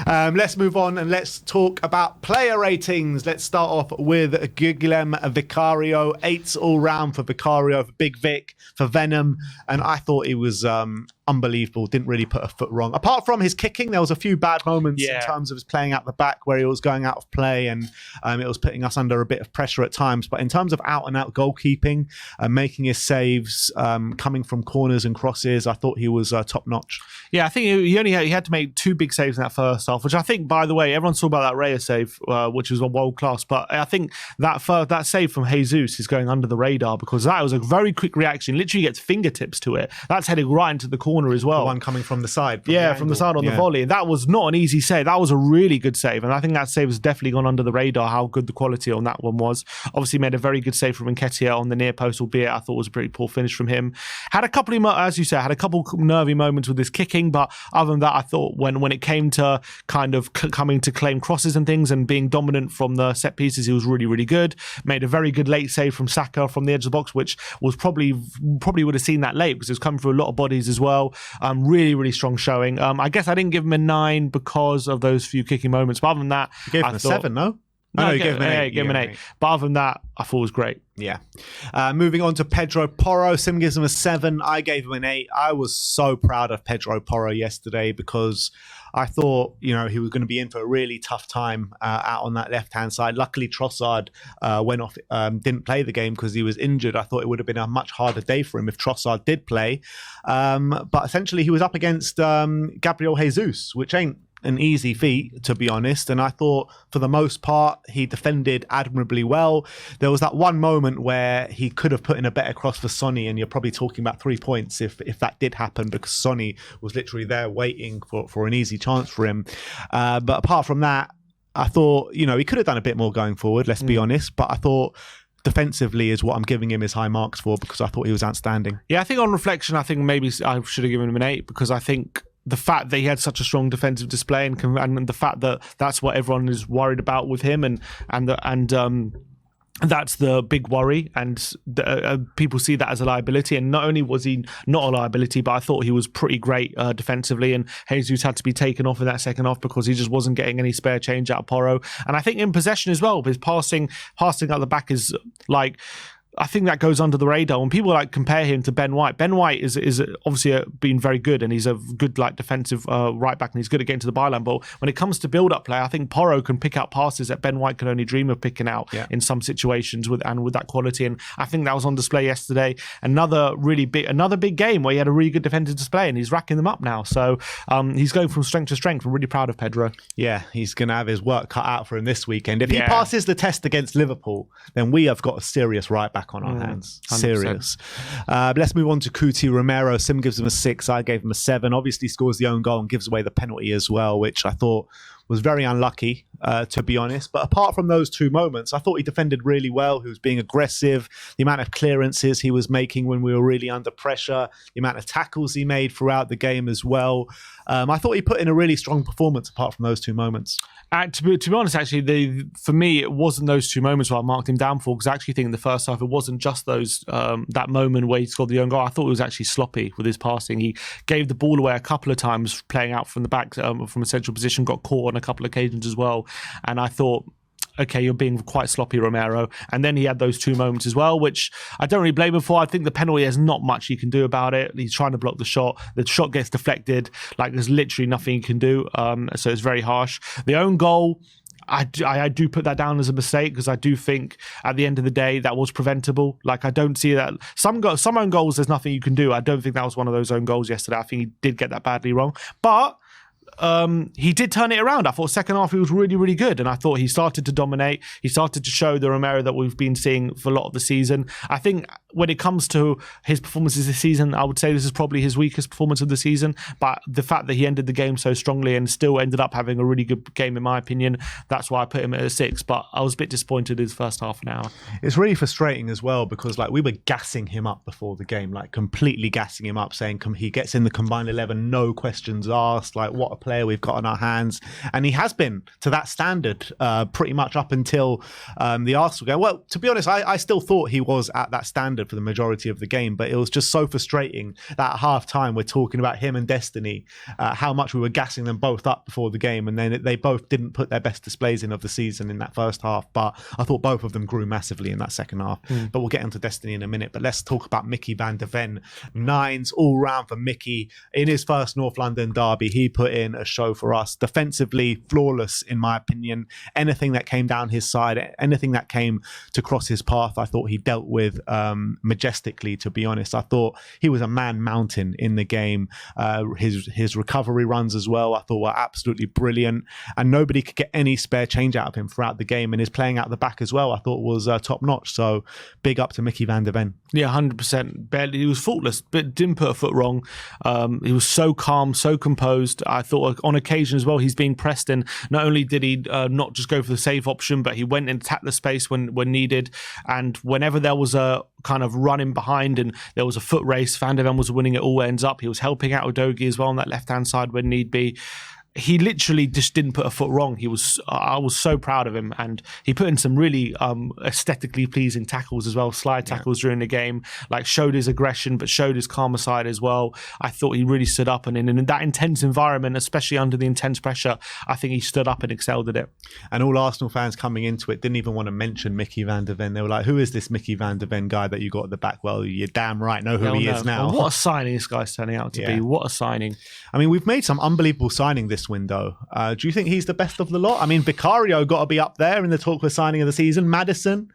Let's move on and let's talk about player ratings. Let's start off with Guglielmo Vicario. 8s all round for Vicario, for Big Vic, for Venom. And I thought he was unbelievable. Didn't really put a foot wrong. Apart from his kicking, there was a few bad moments in terms of his playing out the back where he was going out of play and it was putting us under a bit of pressure at times. But in terms of out-and-out goalkeeping, making his saves, coming from corners and crosses, I thought he was top-notch. Yeah, I think he had to make 2 big saves in that first half, which I think, by the way, everyone's talking about that Reyes save, which was a world class. But I think that save from Jesus is going under the radar because that was a very quick reaction. Literally gets fingertips to it. That's heading right into the corner as well. The one coming from the side. From the side on the volley. That was not an easy save. That was a really good save. And I think that save has definitely gone under the radar, how good the quality on that one was. Obviously made a very good save from Nketiah on the near post, albeit I thought it was a pretty poor finish from him. Had a couple of, as you said, had a couple nervy moments with his kicking, but other than that, I thought when it came to kind of coming to claim crosses and things and being dominant from the set pieces, he was really, really good. Made a very good late save from Saka from the edge of the box, which was probably would have seen that late because it was coming through a lot of bodies as well. Really, really strong showing. I guess I didn't give him a 9 because of those few kicking moments, but other than that, you gave him a 7, no? No, you gave him an 8. Gave him an 8. But other than that, I thought it was great. Yeah. Moving on to Pedro Porro. Sim gives him a 7. I gave him an 8. I was so proud of Pedro Porro yesterday because I thought, he was going to be in for a really tough time out on that left-hand side. Luckily, Trossard went off, didn't play the game because he was injured. I thought it would have been a much harder day for him if Trossard did play. But essentially, he was up against Gabriel Jesus, which ain't an easy feat, to be honest. And I thought, for the most part, he defended admirably well. There was that one moment where he could have put in a better cross for Sonny, and you're probably talking about 3 points if that did happen, because Sonny was literally there waiting for an easy chance for him. But apart from that, I thought, he could have done a bit more going forward, let's be honest. But I thought defensively is what I'm giving him his high marks for, because I thought he was outstanding. Yeah, I think on reflection, I think maybe I should have given him an 8, because I think the fact that he had such a strong defensive display and the fact that that's what everyone is worried about with him and that's the big worry, and people see that as a liability. And not only was he not a liability, but I thought he was pretty great defensively, and Jesus had to be taken off in that second half because he just wasn't getting any spare change out of Porro. And I think in possession as well, his passing out the back is like, I think that goes under the radar when people compare him to Ben White. Ben White is obviously been very good, and he's a good defensive right back, and he's good at getting to the byline. But when it comes to build-up play, I think Porro can pick out passes that Ben White could only dream of picking out in some situations with that quality. And I think that was on display yesterday. Another big game where he had a really good defensive display, and he's racking them up now. So he's going from strength to strength. I'm really proud of Pedro. Yeah, he's going to have his work cut out for him this weekend. If he passes the test against Liverpool, then we have got a serious right back on our hands. 100%. Serious. Let's move on to Cristian Romero. Sim gives him a 6. I gave him a 7. Obviously scores the own goal and gives away the penalty as well, which I thought was very unlucky, to be honest. But apart from those 2 moments, I thought he defended really well. He was being aggressive. The amount of clearances he was making when we were really under pressure, the amount of tackles he made throughout the game as well. I thought he put in a really strong performance apart from those 2 moments. To be honest, actually, for me, it wasn't those 2 moments where I marked him down for, because I actually think in the first half, it wasn't just that moment where he scored the own goal. I thought he was actually sloppy with his passing. He gave the ball away a couple of times, playing out from the back from a central position, got caught on a couple of occasions as well. And I thought, okay, you're being quite sloppy, Romero. And then he had those 2 moments as well, which I don't really blame him for. I think the penalty, there's not much he can do about it. He's trying to block the shot. The shot gets deflected. There's literally nothing he can do. So it's very harsh. The own goal, I do put that down as a mistake, because I do think at the end of the day that was preventable. I don't see that some own goals, there's nothing you can do. I don't think that was one of those own goals yesterday. I think he did get that badly wrong, but he did turn it around. I thought second half he was really, really good, and I thought he started to dominate. He started to show the Romero that we've been seeing for a lot of the season. I think when it comes to his performances this season, I would say this is probably his weakest performance of the season, but the fact that he ended the game so strongly and still ended up having a really good game, in my opinion, that's why I put him at a 6. But I was a bit disappointed in his first half an hour. It's really frustrating as well, because we were gassing him up before the game, completely gassing him up, saying he gets in the combined 11, no questions asked, what a player we've got on our hands. And he has been to that standard pretty much up until the Arsenal game. Well, to be honest, I still thought he was at that standard for the majority of the game, but it was just so frustrating that at half-time we're talking about him and Destiny, how much we were gassing them both up before the game, and then they both didn't put their best displays in of the season in that first half. But I thought both of them grew massively in that second half. But we'll get into Destiny in a minute. But let's talk about Micky van de Ven. 9s all round for Micky. In his first North London derby, he put in a show for us. Defensively, flawless in my opinion. Anything that came down his side, anything that came to cross his path, I thought he dealt with majestically, to be honest. I thought he was a man mountain in the game. His recovery runs as well, I thought were absolutely brilliant. And nobody could get any spare change out of him throughout the game. And his playing out the back as well, I thought was top notch. So big up to Micky van de Ven. Yeah, 100%. Barely, he was faultless, but didn't put a foot wrong. He was so calm, so composed. I thought on occasion as well, he's being pressed, and not only did he not just go for the save option, but he went and attacked the space when needed. And whenever there was a kind of running behind and there was a foot race, Van de Ven was winning it all ends up. He was helping out Udogie as well on that left-hand side when need be. He literally just didn't put a foot wrong. I was so proud of him, and he put in some really aesthetically pleasing tackles as well, slide tackles during the game, like showed his aggression, but showed his calmer side as well. I thought he really stood up, and in that intense environment, especially under the intense pressure, I think he stood up and excelled at it. And all Arsenal fans coming into it didn't even want to mention Micky van de Ven. They were like, who is this Micky van de Ven guy that you got at the back? Well, you're damn right know who he is now. Well, what a signing this guy's turning out to be. What a signing. I mean, we've made some unbelievable signing this window. Do you think he's the best of the lot? I mean, Vicario got to be up there in the talk for signing of the season. Maddison.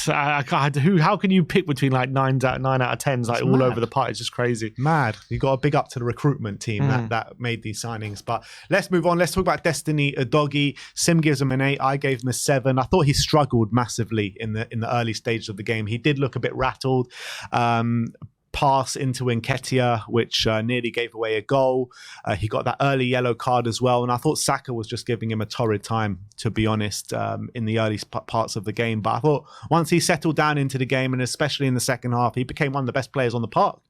How can you pick between like 9 out of 10s like all over the park? It's just crazy. Mad. You got to big up to the recruitment team that made these signings. But let's move on. Let's talk about Destiny Udogie. Sim gives him an 8. I gave him a 7. I thought he struggled massively in the early stages of the game. He did look a bit rattled. Pass into Nketiah, which nearly gave away a goal. He got that early yellow card as well. And I thought Saka was just giving him a torrid time, to be honest, in the early parts of the game. But I thought once he settled down into the game, and especially in the second half, he became one of the best players on the park.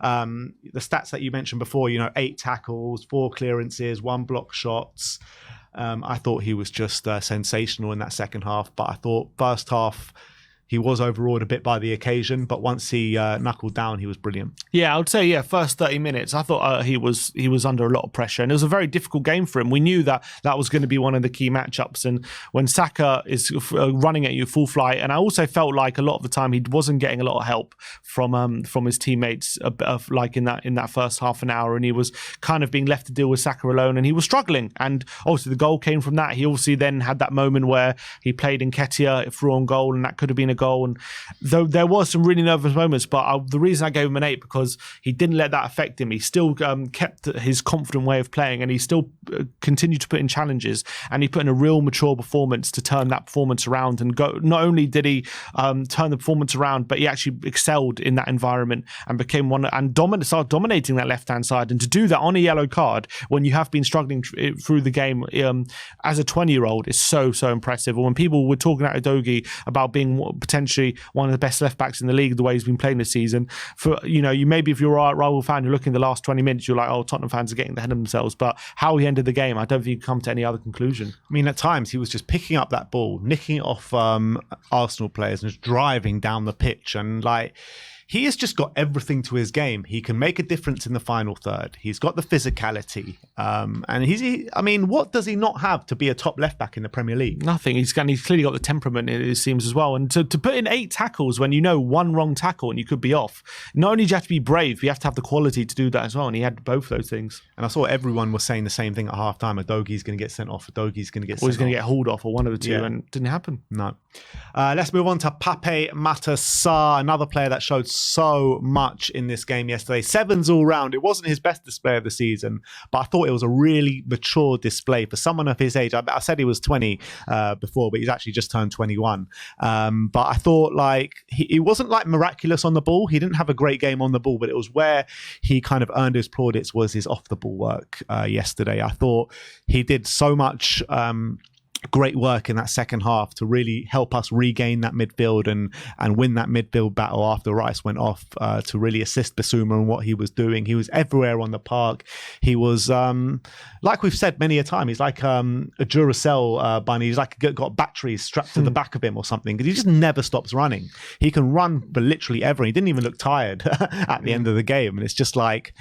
The stats that you mentioned before, 8 tackles, 4 clearances, 1 block shots. I thought he was just sensational in that second half. But I thought first half, he was overawed a bit by the occasion, but once he knuckled down, he was brilliant. Yeah, I would say, first 30 minutes, I thought he was under a lot of pressure, and it was a very difficult game for him. We knew that was going to be one of the key matchups, and when Saka is running at you full flight, and I also felt like a lot of the time he wasn't getting a lot of help from his teammates, like in that first half an hour, and he was kind of being left to deal with Saka alone, and he was struggling. And obviously the goal came from that. He obviously then had that moment where he played Nketiah through on goal, and that could have been a goal. And though there was some really nervous moments, but the reason I gave him an 8 because he didn't let that affect him. He still kept his confident way of playing, and he still continued to put in challenges, and he put in a real mature performance to turn that performance around and go. Not only did he turn the performance around, but he actually excelled in that environment and became one and started dominating that left-hand side. And to do that on a yellow card when you have been struggling through the game as a 20-year-old is so impressive. When people were talking about Udogie about being potentially one of the best left backs in the league, the way he's been playing this season, you maybe if you're a rival fan, you're looking at the last 20 minutes, you're like, oh, Tottenham fans are getting ahead of themselves. But how he ended the game, I don't think you can come to any other conclusion. I mean, at times he was just picking up that ball, nicking it off Arsenal players, and just driving down the pitch, and he has just got everything to his game. He can make a difference in the final third. He's got the physicality. And what does he not have to be a top left back in the Premier League? Nothing. He's clearly got the temperament, it seems, as well. And to put in 8 tackles when one wrong tackle and you could be off, not only do you have to be brave, you have to have the quality to do that as well. And he had both those things. And I saw everyone was saying the same thing at halftime. Udogie's going to get sent off. Udogie's going to get sent off. Or he's going to get hauled off, or one of the two, and it didn't happen. No. Let's move on to Pape, Matar, Sarr, another player that showed so much in this game yesterday. 7s all round. It wasn't his best display of the season, but I thought it was a really mature display for someone of his age. I said he was 20 before, but he's actually just turned 21. But I thought he wasn't miraculous on the ball. He didn't have a great game on the ball, but it was where he kind of earned his plaudits was his off the ball work yesterday. I thought he did so much great work in that second half to really help us regain that midfield and win that midfield battle after Rice went off, to really assist Bissouma in what he was doing. He was everywhere on the park. He was, like we've said many a time, he's like a Duracell bunny. He's like got batteries strapped to the back of him or something, because he just never stops running. He can run for literally ever. He didn't even look tired at the end of the game. And it's just like,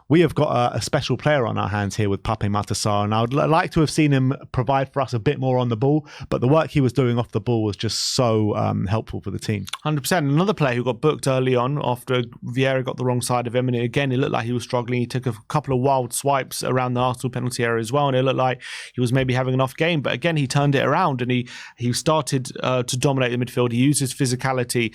we have got a special player on our hands here with Pape Matar, and I would like to have seen him provide for us a bit more on the ball, but the work he was doing off the ball was just so helpful for the team. 100%. Another player who got booked early on after Vieira got the wrong side of him, and again, it looked like he was struggling. He took a couple of wild swipes around the Arsenal penalty area as well, and it looked like he was maybe having an off game, but again, he turned it around and he started to dominate the midfield. He used his physicality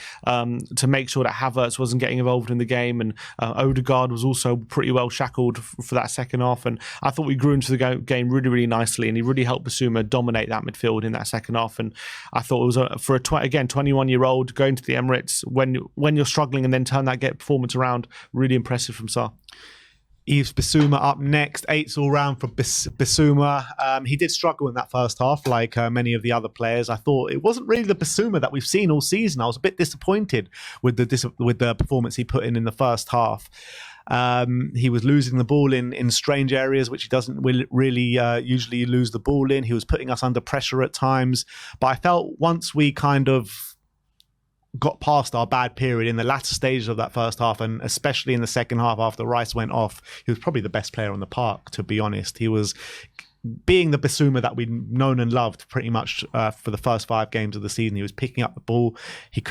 to make sure that Havertz wasn't getting involved in the game, and Odegaard was also pretty well shackled for that second half, and I thought we grew into the game really, really nicely, and he really helped Bissouma dominate that midfield in that second half. And I thought it was for a 21-year-old going to the Emirates when you're struggling and then turn that performance around, really impressive from Sarr. Yves Bissouma up next, 8s all round for Bissouma. He did struggle in that first half, like many of the other players. I thought it wasn't really the Bissouma that we've seen all season. I was a bit disappointed with the performance he put in the first half. He was losing the ball in strange areas, which he doesn't really usually lose the ball in. He was putting us under pressure at times. But I felt once we kind of got past our bad period in the latter stages of that first half, and especially in the second half after Rice went off, he was probably the best player on the park, to be honest. He was being the Bissouma that we'd known and loved pretty much for the first 5 games of the season. He was picking up the ball.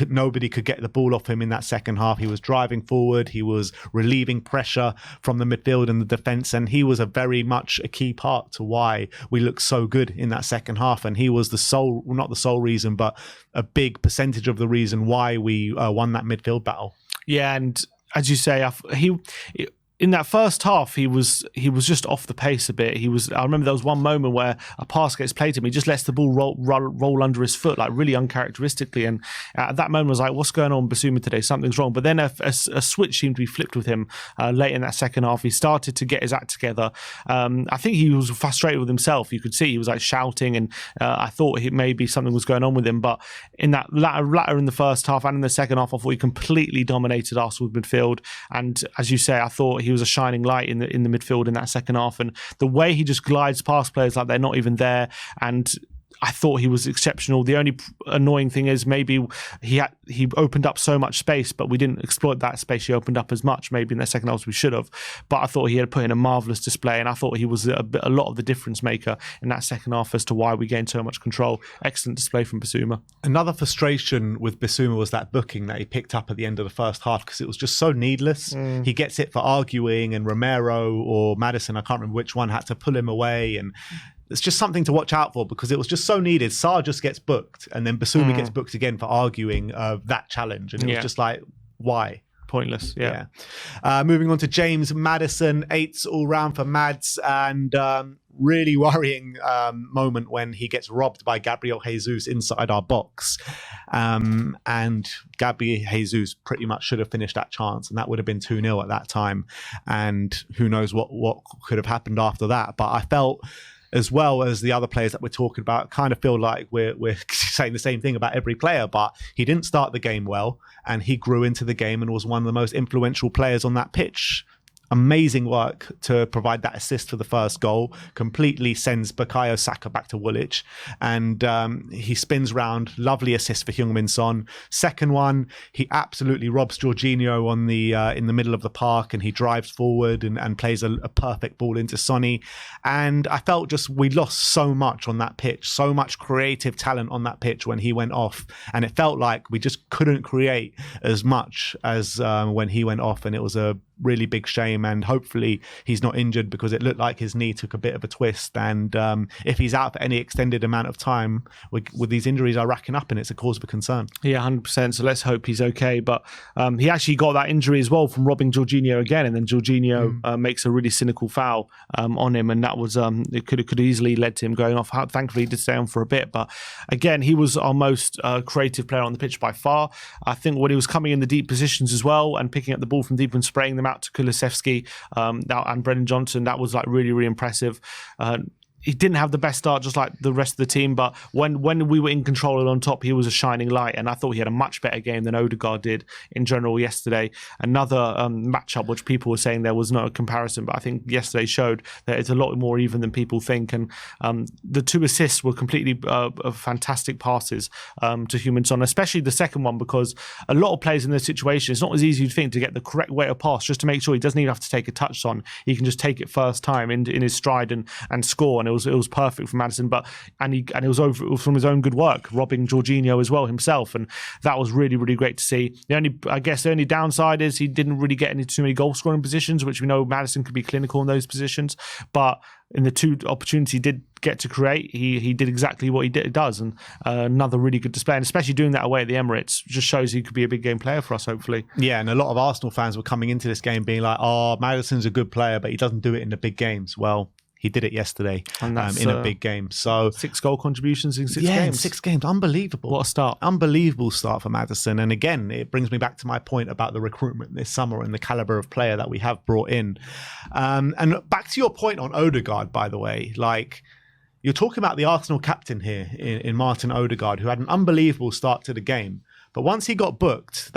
Nobody could get the ball off him in that second half. He was driving forward. He was relieving pressure from the midfield and the defence, and he was very much a key part to why we looked so good in that second half. And he was not the sole reason, but a big percentage of the reason why we won that midfield battle. Yeah, and as you say, in that first half, he was just off the pace a bit. I remember there was one moment where a pass gets played to him. He just lets the ball roll under his foot, like really uncharacteristically. And at that moment, I was like, "What's going on, Bissouma today? Something's wrong." But then a switch seemed to be flipped with him late in that second half. He started to get his act together. I think he was frustrated with himself. You could see he was like shouting, and I thought maybe something was going on with him. But in that latter in the first half and in the second half, I thought he completely dominated Arsenal's midfield. And as you say, I thought he was a shining light in the midfield in that second half, and the way he just glides past players like they're not even there, and I thought he was exceptional. The only annoying thing is maybe he opened up so much space, but we didn't exploit that space he opened up as much maybe in the second half as we should have. But I thought he had put in a marvellous display, and I thought he was a lot of the difference maker in that second half as to why we gained so much control. Excellent display from Bissouma. Another Frustration with Bissouma was that booking that he picked up at the end of the first half, because it was just so needless. He gets it for arguing, and Romero or Maddison, I can't remember which one, had to pull him away, and it's just something to watch out for, because it was just so needed. Sarr just gets booked, and then Bissouma gets booked again for arguing that challenge, and it was just like, why? Pointless. Yeah. Moving on to James Maddison, 8s all round for Mads, and really worrying moment when he gets robbed by Gabriel Jesus inside our box, and Gabriel Jesus pretty much should have finished that chance, and that would have been 2-0 at that time, and who knows what could have happened after that. But I felt, as well as the other players that we're talking about, kind of feel like we're saying the same thing about every player, but he didn't start the game well, and he grew into the game and was one of the most influential players on that pitch. Amazing work to provide that assist for the first goal. Completely sends Bukayo Saka back to Woolwich, and he spins round. Lovely assist for Heung-Min Son. Second one, he absolutely robs Jorginho on the in the middle of the park, and he drives forward and plays a perfect ball into Sonny. And I felt just we lost so much on that pitch, so much creative talent on that pitch when he went off, and it felt like we just couldn't create as much as when he went off, and it was a really big shame. And hopefully he's not injured, because it looked like his knee took a bit of a twist, and if he's out for any extended amount of time, with these injuries are racking up, and it's a cause for concern. Yeah, 100%. So let's hope he's okay. But he actually got that injury as well from robbing Jorginho again, and then Jorginho makes a really cynical foul on him, and that was it could easily led to him going off. Thankfully he did stay on for a bit, but again, he was our most creative player on the pitch by far. I think when he was coming in the deep positions as well, and picking up the ball from deep and spraying them out to Kulusevski and Brennan Johnson, that was like really, really impressive. he didn't have the best start, just like the rest of the team. But when we were in control and on top, he was a shining light. And I thought he had a much better game than Odegaard did in general yesterday. Another matchup which people were saying there was not a comparison, but I think yesterday showed that it's a lot more even than people think. And the 2 assists were completely fantastic passes to Heung-Min Son, especially the second one, because a lot of players in this situation, it's not as easy as you think to get the correct way to pass, just to make sure he doesn't even have to take a touch on. He can just take it first time in his stride and score. And it was perfect for Maddison, and it was from his own good work, robbing Jorginho as well himself, and that was really, really great to see. The only downside is he didn't really get into too many goal scoring positions, which we know Maddison could be clinical in those positions, but in the 2 opportunities he did get to create, he did exactly what he does, and another really good display, and especially doing that away at the Emirates just shows he could be a big game player for us, hopefully. Yeah, and a lot of Arsenal fans were coming into this game being like, oh, Maddison's a good player, but he doesn't do it in the big games. Well, he did it yesterday in a big game. So 6 goal contributions in 6 games. Yeah, in 6 games. Unbelievable. What a start. Unbelievable start for Maddison. And again, it brings me back to my point about the recruitment this summer and the caliber of player that we have brought in. And back to your point on Odegaard, by the way, like, you're talking about the Arsenal captain here in Martin Odegaard, who had an unbelievable start to the game. But once he got booked,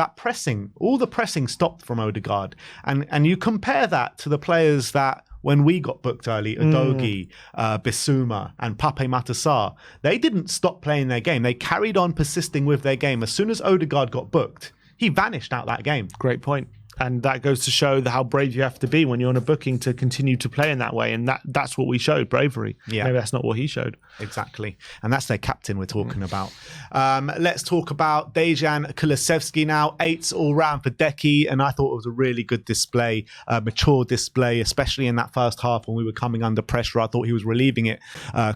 all the pressing stopped from Odegaard. And you compare that to the players that, when we got booked early, Udogie, Bissouma, and Pape Matar, they didn't stop playing their game. They carried on persisting with their game. As soon as Odegaard got booked, he vanished out that game. Great point. And that goes to show how brave you have to be when you're on a booking to continue to play in that way. And that's what we showed, bravery. Yeah. Maybe that's not what he showed. Exactly. And that's their captain we're talking about. Let's talk about Dejan Kulusevski now. 8s all round for Decky. And I thought it was a really good display, mature display, especially in that first half when we were coming under pressure. I thought he was relieving it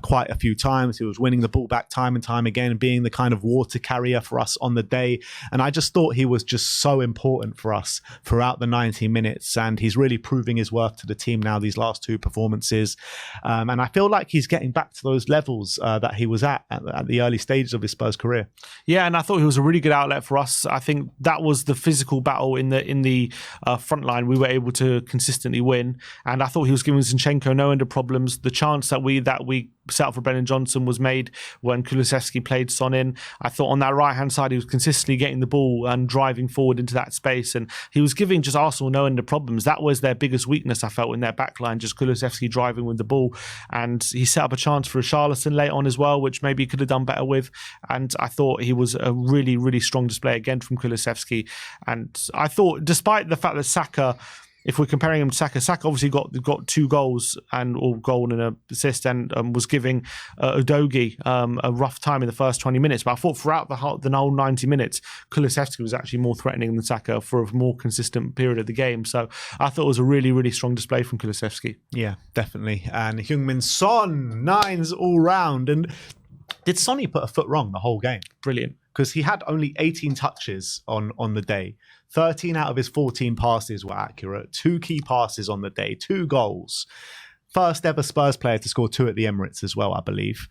quite a few times. He was winning the ball back time and time again and being the kind of water carrier for us on the day. And I just thought he was just so important for us throughout the 90 minutes, and he's really proving his worth to the team now, these last 2 performances. And I feel like he's getting back to those levels that he was at the early stages of his Spurs career. Yeah, and I thought he was a really good outlet for us. I think that was the physical battle in the front line we were able to consistently win, and I thought he was giving Zinchenko no end of problems. The chance that we set up for Brennan Johnson was made when Kulusevski played Son in. I thought on that right-hand side, he was consistently getting the ball and driving forward into that space, and he was giving just Arsenal no end of problems. That was their biggest weakness, I felt, in their backline, just Kulusevski driving with the ball. And he set up a chance for a Richarlison late on as well, which maybe he could have done better with. And I thought he was a really, really strong display again from Kulusevski. And I thought, despite the fact that Saka, if we're comparing him to Saka obviously got 2 goals or goal and an assist, and was giving Udogie a rough time in the first 20 minutes. But I thought throughout the whole 90 minutes, Kulusevski was actually more threatening than Saka for a more consistent period of the game. So I thought it was a really, really strong display from Kulusevski. Yeah, definitely. And Heung-Min Son, 9s all round. And did Sonny put a foot wrong the whole game? Brilliant. Because he had only 18 touches on the day. 13 out of his 14 passes were accurate. 2 key passes on the day. 2 goals. First ever Spurs player to score 2 at the Emirates as well, I believe.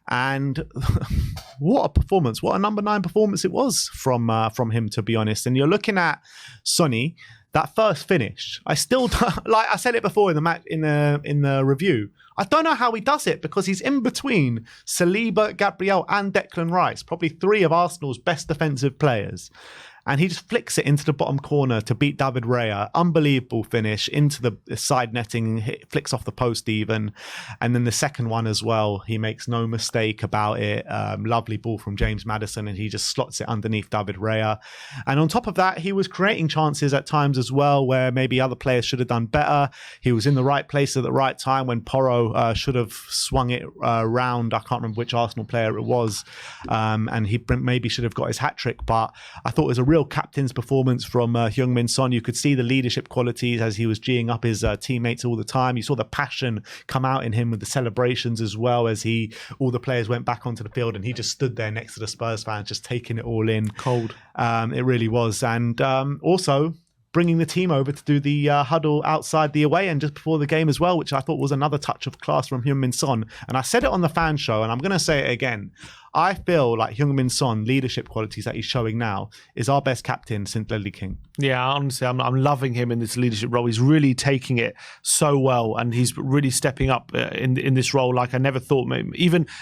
And what a performance. What a number 9 performance it was from him, to be honest. And you're looking at Sonny, that first finish. I still, like I said it before in the review, I don't know how he does it, because he's in between Saliba, Gabriel and Declan Rice, probably 3 of Arsenal's best defensive players. And he just flicks it into the bottom corner to beat David Raya. Unbelievable finish into the side netting, flicks off the post even. And then the second one as well, he makes no mistake about it. Lovely ball from James Maddison, and he just slots it underneath David Raya. And on top of that, he was creating chances at times as well, where maybe other players should have done better. He was in the right place at the right time when Porro should have swung it round. I can't remember which Arsenal player it was. And he maybe should have got his hat-trick. But I thought it was a real captain's performance from Heung-Min Son. You could see the leadership qualities as he was geeing up his teammates all the time. You saw the passion come out in him with the celebrations as well, as all the players went back onto the field and he just stood there next to the Spurs fans, just taking it all in. Cold. It really was. And also bringing the team over to do the huddle outside the away end just before the game as well, which I thought was another touch of class from Heung-Min Son. And I said it on the fan show, and I'm going to say it again. I feel like Heung-Min Son, leadership qualities that he's showing now, is our best captain since Ledley King. Yeah, honestly, I'm loving him in this leadership role. He's really taking it so well, and he's really stepping up in this role. Like I never thought,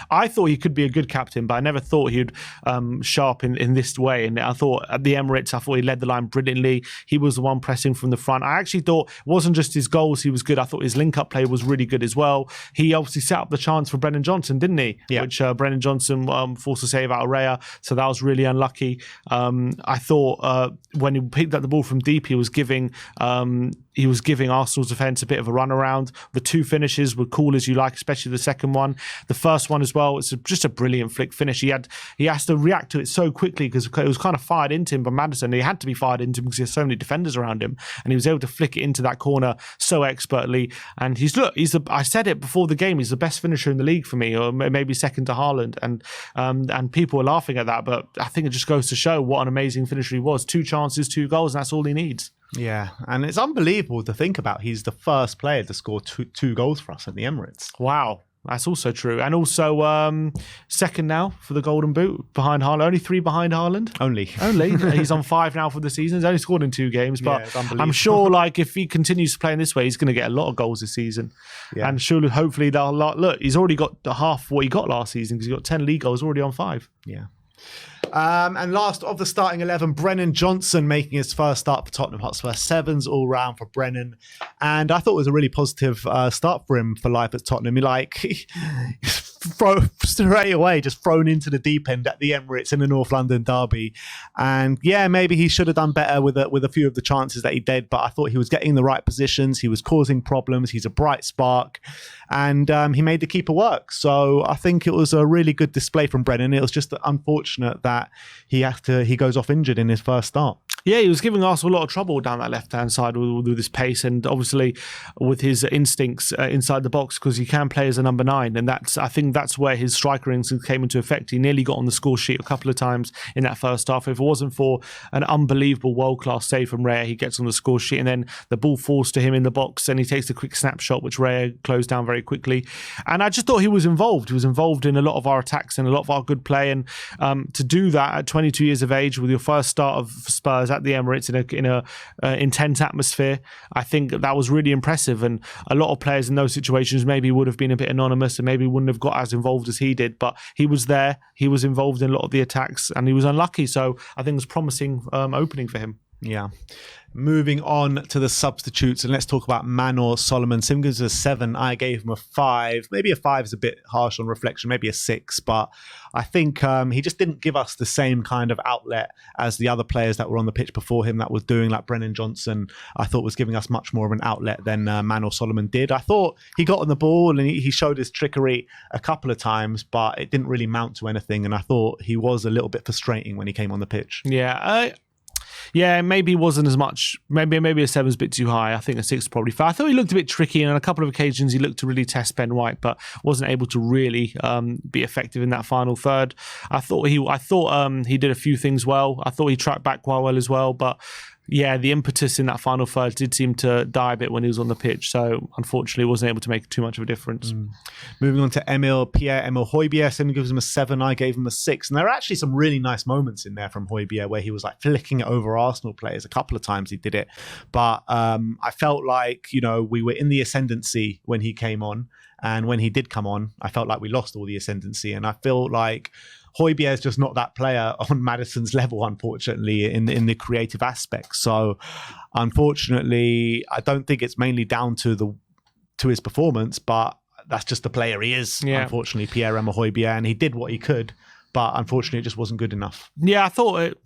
I thought he could be a good captain, but I never thought he'd show up in this way. And I thought at the Emirates, I thought he led the line brilliantly. He was the one pressing from the front. I actually thought it wasn't just his goals he was good. I thought his link-up play was really good as well. He obviously set up the chance for Brennan Johnson, didn't he? Yeah. Which Brennan Johnson forced a save out of Raya, so that was really unlucky. I thought when he picked up the ball from deep, he was giving Arsenal's defence a bit of a run around. The two finishes were cool as you like, especially the second one. The first one as well, it's just a brilliant flick finish. He has to react to it so quickly because it was kind of fired into him by Maddison. He had to be fired into him because he has so many defenders around him, and he was able to flick it into that corner so expertly. And I said it before the game, he's the best finisher in the league for me, or maybe second to Haaland. And people were laughing at that, but I think it just goes to show what an amazing finisher he was. 2 chances, 2 goals, and that's all he needs. Yeah, and it's unbelievable to think about. He's the first player to score two goals for us at the Emirates. Wow. That's also true. And also second now for the Golden Boot behind Haaland. Only 3 behind Haaland. Only. He's on 5 now for the season. He's only scored in 2 games. But I'm sure if he continues to play in this way, he's going to get a lot of goals this season. Yeah. And surely, hopefully, look, he's already got half what he got last season because he got 10 league goals, already on 5. Yeah. And last of the starting 11, Brennan Johnson making his first start for Tottenham Hotspur. 7s all round for Brennan, and I thought it was a really positive start for him for life at Tottenham. He straight away just thrown into the deep end at the Emirates in the North London derby, and yeah, maybe he should have done better with a few of the chances that he did. But I thought he was getting the right positions. He was causing problems. He's a bright spark, and he made the keeper work. So I think it was a really good display from Brennan. It was just unfortunate that he goes off injured in his first start. Yeah, he was giving Arsenal a lot of trouble down that left-hand side with his pace and obviously with his instincts inside the box, because he can play as a number 9, and I think that's where his striker instincts came into effect. He nearly got on the score sheet a couple of times in that first half. If it wasn't for an unbelievable world-class save from Raya, he gets on the score sheet, and then the ball falls to him in the box and he takes a quick snapshot, which Raya closed down very quickly. And I just thought he was involved. He was involved in a lot of our attacks and a lot of our good play, and to do that at 22 years of age with your first start of Spurs at the Emirates in a intense atmosphere, I think that was really impressive. And a lot of players in those situations maybe would have been a bit anonymous and maybe wouldn't have got as involved as he did, but he was there, he was involved in a lot of the attacks, and he was unlucky. So I think it was a promising opening for him. Yeah. Moving on to the substitutes, and let's talk about Manor Solomon. Sim gives us a 7. I gave him a 5. Maybe a 5 is a bit harsh on reflection, maybe a 6, but I think he just didn't give us the same kind of outlet as the other players that were on the pitch before him that was doing, like Brennan Johnson. I thought was giving us much more of an outlet than Manor Solomon did. I thought he got on the ball and he showed his trickery a couple of times, but it didn't really mount to anything, and I thought he was a little bit frustrating when he came on the pitch. Yeah, maybe it wasn't as much. Maybe a 7 is a bit too high. I think a 6 is probably fair. I thought he looked a bit tricky, and on a couple of occasions he looked to really test Ben White, but wasn't able to really be effective in that final third. I thought he did a few things well. I thought he tracked back quite well as well, but yeah, the impetus in that final third did seem to die a bit when he was on the pitch. So unfortunately, wasn't able to make too much of a difference. Moving on to Pierre-Emile Højbjerg. Sim gives him a 7. I gave him a 6. And there are actually some really nice moments in there from Højbjerg where he was like flicking it over Arsenal players. A couple of times he did it. But I felt like, we were in the ascendancy when he came on. And when he did come on, I felt like we lost all the ascendancy. And I feel like Højbjerg is just not that player on Maddison's level, unfortunately, in the creative aspect. So, unfortunately, I don't think it's mainly down to his performance, but that's just the player he is. Yeah. Unfortunately, Pierre-Emile Højbjerg, and he did what he could. But unfortunately, it just wasn't good enough. Yeah,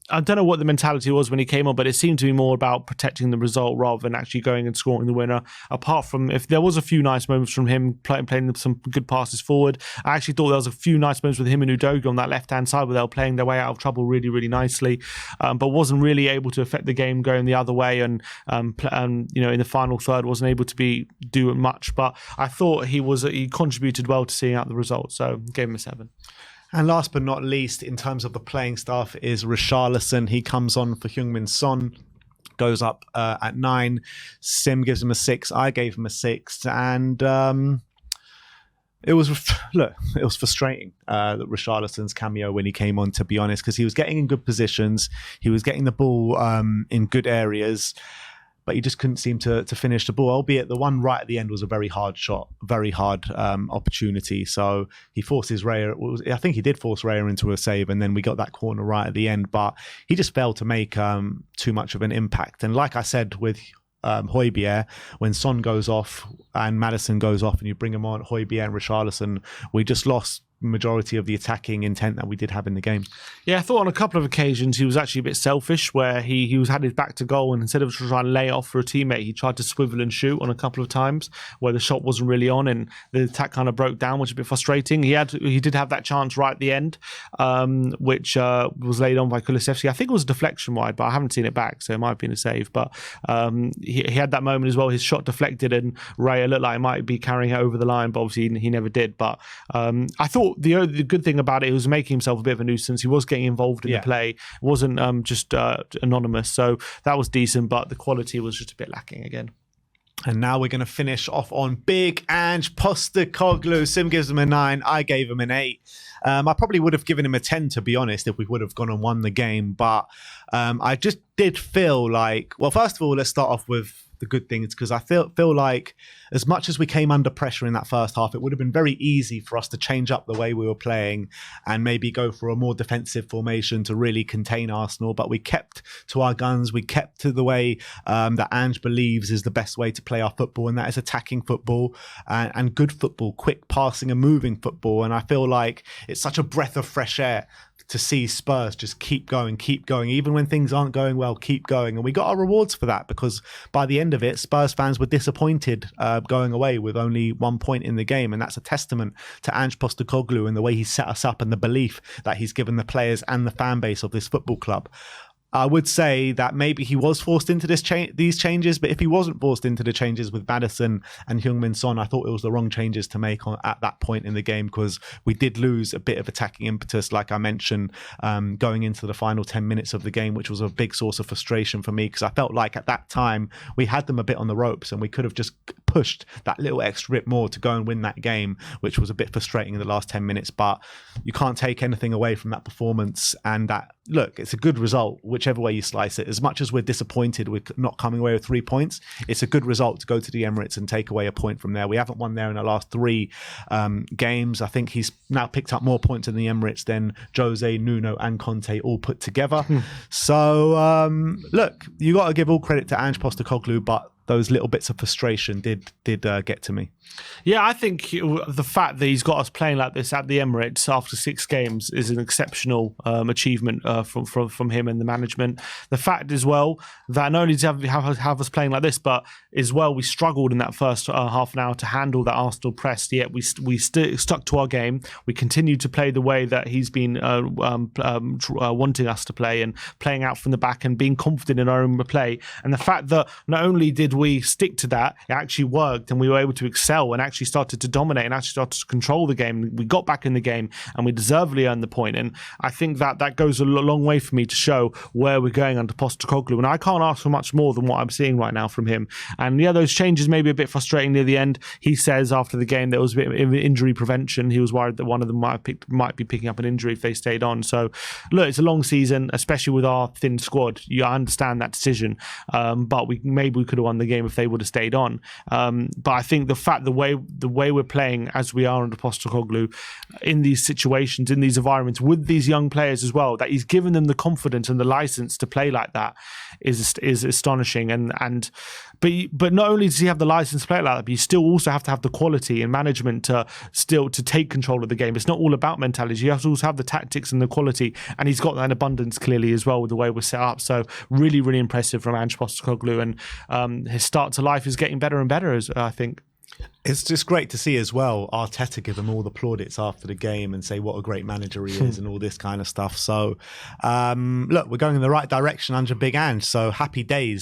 I don't know what the mentality was when he came on, but it seemed to be more about protecting the result rather than actually going and scoring the winner. Apart from, if there was a few nice moments from him playing some good passes forward, I actually thought there was a few nice moments with him and Udogie on that left-hand side where they were playing their way out of trouble really, really nicely, but wasn't really able to affect the game going the other way. And in the final third, wasn't able to do much. But I thought he contributed well to seeing out the result, so gave him a 7. And last but not least, in terms of the playing staff, is Richarlison. He comes on for Heung-Min Son, goes up at 9. Sim gives him a 6. I gave him a 6. And It was frustrating that Richarlison's cameo when he came on, to be honest, because he was getting in good positions, he was getting the ball in good areas, but he just couldn't seem to finish the ball. Albeit the one right at the end was a very hard shot, very hard opportunity. So he forces Raya. I think he did force Raya into a save, and then we got that corner right at the end. But he just failed to make too much of an impact. And like I said with Højbjerg, when Son goes off and Maddison goes off and you bring him on, Højbjerg and Richarlison, we just lost majority of the attacking intent that we did have in the game. Yeah, I thought on a couple of occasions he was actually a bit selfish, where he had his back to goal, and instead of trying to lay off for a teammate, he tried to swivel and shoot on a couple of times where the shot wasn't really on and the attack kind of broke down, which was a bit frustrating. He did have that chance right at the end, which was laid on by Kulusevski. I think it was a deflection wide, but I haven't seen it back, so it might have been a save. But he had that moment as well. His shot deflected and Raya looked like he might be carrying it over the line, but obviously he never did. But I thought the good thing about it, he was making himself a bit of a nuisance. He was getting involved in the play. It wasn't just anonymous. So that was decent, but the quality was just a bit lacking again. And now we're going to finish off on big Ange Postecoglou. Sim gives him a 9. I gave him an 8. I probably would have given him a 10, to be honest, if we would have gone and won the game. But I just did feel like, well, first of all, let's start off with the good things, because I feel like as much as we came under pressure in that first half, it would have been very easy for us to change up the way we were playing and maybe go for a more defensive formation to really contain Arsenal. But we kept to our guns. We kept to the way that Ange believes is the best way to play our football, and that is attacking football and good football, quick passing and moving football. And I feel like it's such a breath of fresh air to see Spurs just keep going, even when things aren't going well, keep going. And we got our rewards for that, because by the end of it, Spurs fans were disappointed going away with only 1 point in the game. And that's a testament to Ange Postecoglou and the way he set us up and the belief that he's given the players and the fan base of this football club. I would say that maybe he was forced into these changes, but if he wasn't forced into the changes with Maddison and Heung-Min Son, I thought it was the wrong changes to make at that point in the game, because we did lose a bit of attacking impetus, like I mentioned, going into the final 10 minutes of the game, which was a big source of frustration for me, because I felt like at that time we had them a bit on the ropes and we could have just pushed that little extra bit more to go and win that game, which was a bit frustrating in the last 10 minutes. But you can't take anything away from that performance, and that, look, it's a good result, whichever way you slice it. As much as we're disappointed with not coming away with 3 points, it's a good result to go to the Emirates and take away a point from there. We haven't won there in the last 3 games. I think he's now picked up more points in the Emirates than Jose, Nuno and Conte all put together. So, look, you got to give all credit to Ange Postecoglou, but those little bits of frustration did get to me. Yeah, I think the fact that he's got us playing like this at the Emirates after 6 games is an exceptional achievement from him and the management. The fact as well that not only does he have us playing like this, but as well we struggled in that first half an hour to handle that Arsenal press. Yet we stuck to our game. We continued to play the way that he's been wanting us to play, and playing out from the back and being confident in our own play. And the fact that not only did we stick to that, it actually worked, and we were able to excel and actually started to dominate and actually started to control the game. We got back in the game and we deservedly earned the point. And I think that goes a long way for me to show where we're going under Postecoglou. And I can't ask for much more than what I'm seeing right now from him. And yeah, those changes may be a bit frustrating near the end. He says after the game there was a bit of injury prevention. He was worried that one of them might be picking up an injury if they stayed on. So look, it's a long season, especially with our thin squad. I understand that decision, but maybe we could have won the game if they would have stayed on. But I think the way we're playing as we are under Postecoglou in these situations, in these environments with these young players as well, that he's given them the confidence and the license to play like that is astonishing. But not only does he have the license to play like that, but you still also have to have the quality and management to take control of the game. It's not all about mentality. You have to also have the tactics and the quality, and he's got that in abundance clearly as well with the way we're set up. So really, really impressive from Ange Postecoglou, and his start to life is getting better and better, I think. It's just great to see as well Arteta give him all the plaudits after the game and say what a great manager he is and all this kind of stuff. So look, we're going in the right direction under Big Ange, so happy days.